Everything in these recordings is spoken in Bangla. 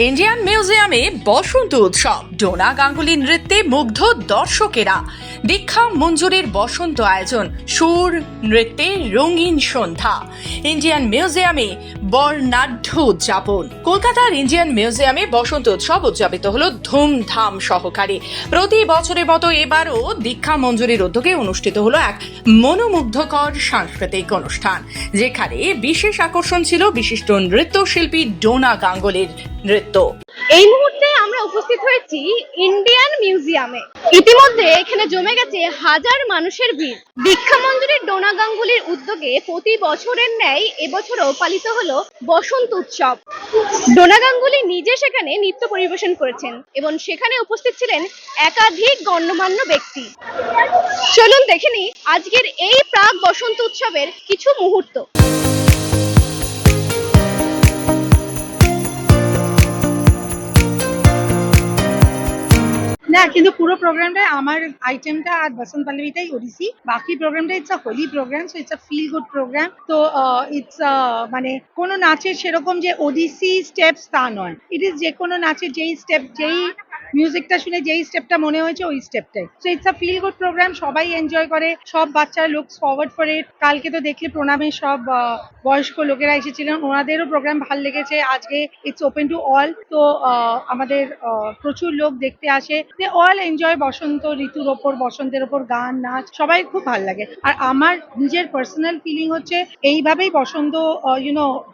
ইন্ডিয়ান মিউজিয়ামে বসন্ত উৎসব, ডোনা গাঙ্গুলি নৃত্যে মুগ্ধ দর্শকেরা। দীক্ষা মঞ্জুরির বসন্ত আয়োজন, সুর নৃত্যে রঙিন সন্ধ্যা। ইন্ডিয়ান মিউজিয়ামে বর্ণাঢ্য উদযাপন। কলকাতার ইন্ডিয়ান মিউজিয়ামে বসন্ত উৎসব উদযাপিত হলো ধুমধাম সহকারে। প্রতি বছরের মতো এবারও দীক্ষা মঞ্জুরির উদ্যোগে অনুষ্ঠিত হলো এক মনোমুগ্ধকর সাংস্কৃতিক অনুষ্ঠান, যেখানে বিশেষ আকর্ষণ ছিল বিশিষ্ট নৃত্যশিল্পী ডোনা গাঙ্গুলির নৃত্য। এই মুহূর্তে আমরা উপস্থিত হয়েছি ইন্ডিয়ান মিউজিয়ামে। ইতিমধ্যে এখানে জমে গেছে হাজার মানুষের ভিড়। দীক্ষা মঞ্জুরির ডোনা গাঙ্গুলির উদ্যোগে প্রতি বছরের ন্যায় এবছরও পালিত হলো বসন্ত উৎসব। ডোনা গাঙ্গুলি নিজে সেখানে নৃত্য পরিবেশন করেছেন এবং সেখানে উপস্থিত ছিলেন একাধিক গণ্যমান্য ব্যক্তি। চলুন দেখে নিই আজকের এই প্রাক বসন্ত উৎসবের কিছু মুহূর্ত। না, কিন্তু পুরো প্রোগ্রামটা আমার আইটেমটা আর বসন্ত পল্লবীটাই ওডিসি। বাকি প্রোগ্রামটা it's a holy program, so it's a feel good program. তো ইটস মানে কোনো নাচের সেরকম যে ওডিসি স্টেপস তা নয়। ইট ইজ যে কোনো নাচের যেই স্টেপ, যেই মিউজিকটা শুনে যেই স্টেপটা মনে হয়েছে ওই স্টেপটাই। So it's a feel good programme, সবাই এনজয় করে, সব বাচ্চারা লুকস ফরওয়ার্ড করে। কালকে তো দেখলে প্রণামে সব বয়স্ক লোকেরা এসেছিলেন, ওনাদেরও প্রোগ্রাম ভালো লেগেছে। আজকে ইটস ওপেন টু অল, তো আমাদের প্রচুর লোক দেখতে আসে। দে অল এনজয় বসন্ত ঋতুর ওপর, বসন্তের ওপর গান নাচ সবাই খুব ভালো লাগে। আর আমার নিজের পার্সোনাল ফিলিং হচ্ছে এইভাবেই বসন্ত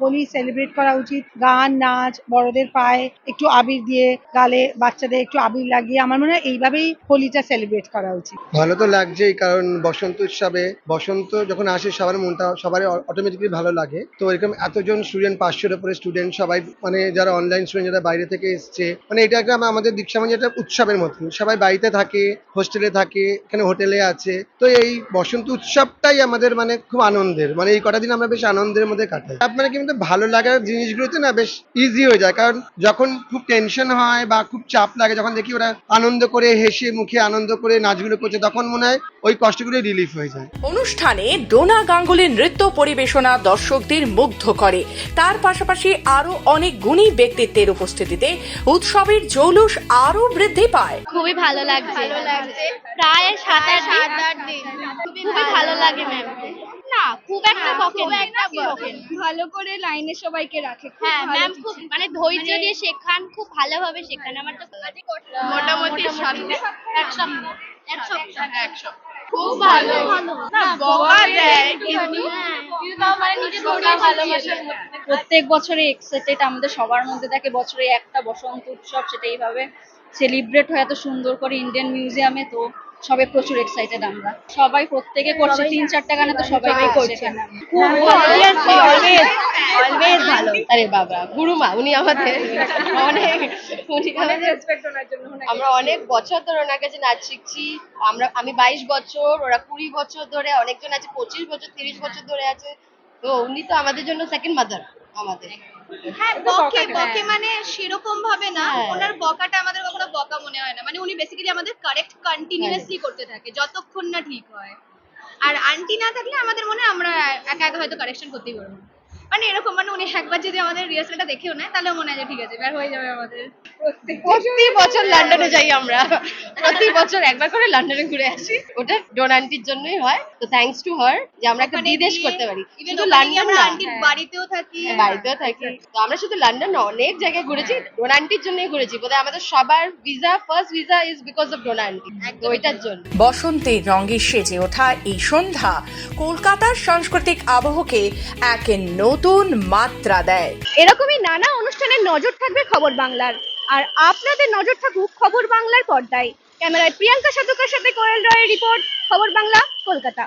হোলি সেলিব্রেট করা উচিত। গান নাচ, বড়দের পায়ে একটু আবির দিয়ে, গালে বাচ্চাদের একটু আবির লাগিয়ে, আমার মনে হয় এইভাবেই হোলিটা সেলিব্রেট করা উচিত। ভালো তো লাগছেই, কারণ বসন্ত উৎসবে বসন্ত যখন আসে সবার মনটা সবার অটোমেটিকলি ভালো লাগে। তো এরকম এতজন স্টুডেন্ট, 500-এর উপরে স্টুডেন্ট, সবাই মানে যারা অনলাইন স্টুডেন্ট, যারা বাইরে থেকে এসছে, মানে এটা একটা আমাদের দীক্ষা মানে একটা উৎসবের মতো। সবাই বাড়িতে থাকে, হোস্টেলে থাকে, এখানে হোটেলে আছে। তো এই বসন্ত উৎসবটাই আমাদের মানে খুব আনন্দের, মানে এই কটা দিন আমরা বেশ আনন্দের মধ্যে কাটাই। আপনার কিন্তু ভালো লাগার জিনিসগুলোতে না বেশ ইজি হয়ে যায়, কারণ যখন খুব টেনশন হয় বা খুব চাপ লাগে, যখন দেখি ওরা আনন্দ করে হেসে মুখে আনন্দ করে নাচগুলো করছে, তখন মনে হয় ওই কষ্টগুলো রিলিফ হয়ে যায়। অনুষ্ঠানে ডোনা গাঙ্গুলির নৃত্য পরিবেশনা দর্শকদের মুগ্ধ করে। তার পাশাপাশি আরো অনেক গুণী ব্যক্তিত্বের উপস্থিতিতে উৎসবের জৌলুস আরো বৃদ্ধি পায়। খুবই ভালো লাগছে। প্রায় 7-8 দিন খুবই ভালো লাগে ম্যাম। না খুব একটা বকেন, ভালো করে লাইনে সবাইকে রাখে। হ্যাঁ ম্যাম, খুব মানে ধৈর্য দিয়ে শেখান, খুব ভালোভাবে শেখান। আমার তো মোটামুটি এক সপ্তাহ খুব ভালো না বকা দেয়, কিন্তু মানে নিজে ধৈর্য ভালোবাসার মধ্যে। প্রত্যেক বছরে এক্সাইটেড আমাদের সবার মধ্যে থাকে, বছরে একটা বসন্ত উৎসব, সেটা এইভাবে সেলিব্রেট হয় এত সুন্দর করে ইন্ডিয়ান মিউজিয়ামে। তো সবাই প্রচুর এক্সাইটেড, আমরা সবাই প্রত্যেকে করছে 3-4টা গানে, তো সবাই করছে। খুব অলওয়েজ ভালো। আরে বাবা, গুরুমা উনি আমাদের অনেক, আমরা অনেক বছর ধরে ওনার কাছে নাচ শিখছি। আমি 22 বছর, ওরা 20 বছর ধরে, অনেকজন আছে 25 বছর 30 বছর ধরে আছে। তো উনি তো আমাদের জন্য সেকেন্ড মাদার আমাদের। হ্যাঁ, বকে মানে সেরকম ভাবে না, ওনার বকাটা আমাদের কখনো বকা মনে হয় না। মানে উনি বেসিক্যালি আমাদের কারেক্ট কন্টিনিউয়াসলি করতে থাকে যতক্ষণ না ঠিক হয়। আর আন্টি না থাকলে আমাদের মনে হয় আমরা একা একা হয়তো কারেকশন করতেই পারবো না। মানে এরকম, মানে উনি একবার যদি আমাদের রিহার্সালটা দেখেও নেয় তাহলে মনে হয় যে ঠিক আছে, এবার হয়ে যাবে আমাদের। প্রতি বছর লন্ডনে যাই আমরা, প্রতি বছর একবার করে লন্ডনে ঘুরে আসি। ওটা ডোন আন্টির জন্যই হয়। তো থ্যাঙ্কস টু হার যে আমরা একটা বিদেশ করতে পারি। শুধু লন্ডন না, আন্টির বাড়িতেও থাকি। তো আমরা শুধু লন্ডন না, অনেক জায়গায় ঘুরেছি, ডোন আন্টির জন্যই ঘুরেছি। বোধহয় আমাদের সবার first visa is because of ডোন আন্টি। তো ওইটার জন্য বসন্তের রঙে সেজে ওঠা এই সন্ধ্যা কলকাতার সাংস্কৃতিক আবহকে এক নতুন মাত্রা দেয়। এরকমই নানা অনুষ্ঠানের নজর থাকবে খবর বাংলার, আর আপনাদের নজর থাকুক খবর বাংলার পর্দায়। ক্যামেরায় প্রিয়াঙ্কা সাধুকার সাথে কোয়েল রয়ের রিপোর্ট, খবর বাংলা, কলকাতা।